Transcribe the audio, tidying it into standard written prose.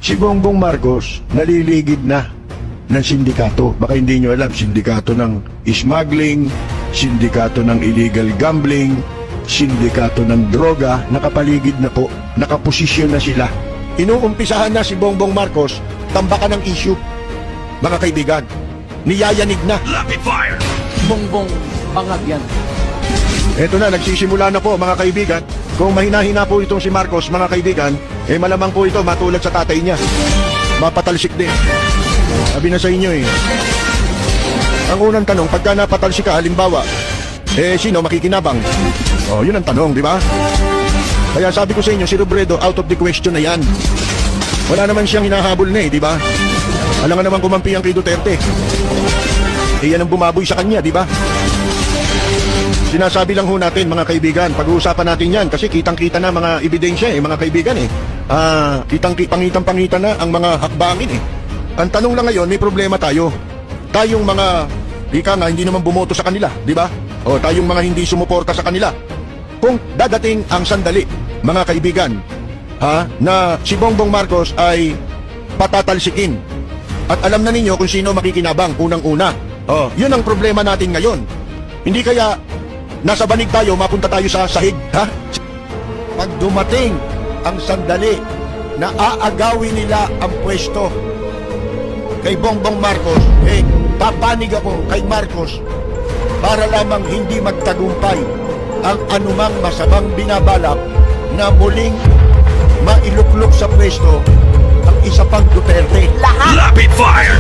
Si Bongbong Marcos naliligid na ng sindikato. Baka hindi nyo alam, sindikato ng smuggling, sindikato ng illegal gambling, sindikato ng droga, nakapaligid na po, nakaposisyon na sila. Inuumpisahan na si Bongbong Marcos, tambakan ng issue. Mga kaibigan, niyayanig na. Rapid fire! Bongbong bangag yan. Eto na, nagsisimula na po mga kaibigan. Kung mahina-hina po itong si Marcos, mga kaibigan, malamang po ito matulad sa tatay niya. Mapatalsik din. Sabi na sa inyo Ang unang tanong, pagka napatalsik ka, halimbawa, sino makikinabang? Yun ang tanong, di ba? Kaya sabi ko sa inyo, si Robredo, out of the question na yan. Wala naman siyang hinahabol na di ba? Alam nga naman kumampi ang kay Duterte. Yan ang bumaboy sa kanya, di ba? Sinasabi lang ho natin mga kaibigan, pag-uusapan natin yan kasi kitang-kita na mga ebidensya mga kaibigan pangitan-pangitan na ang mga hakbangin Ang tanong lang ngayon, may problema tayo. Tayong mga, hindi naman bumoto sa kanila, di ba? O tayong mga hindi sumuporta sa kanila. Kung dadating ang sandali, mga kaibigan, na si Bongbong Marcos ay patatalsikin. At alam na ninyo kung sino makikinabang unang-una. Yun ang problema natin ngayon. Hindi kaya nasa banig tayo, mapunta tayo sa sahig, Pag dumating ang sandali na aagawin nila ang pwesto kay Bongbong Marcos, papanig ako kay Marcos para lamang hindi magtagumpay ang anumang masamang binabalak na muling mailuklok sa pwesto ang isa pang Duterte. Rapid fire!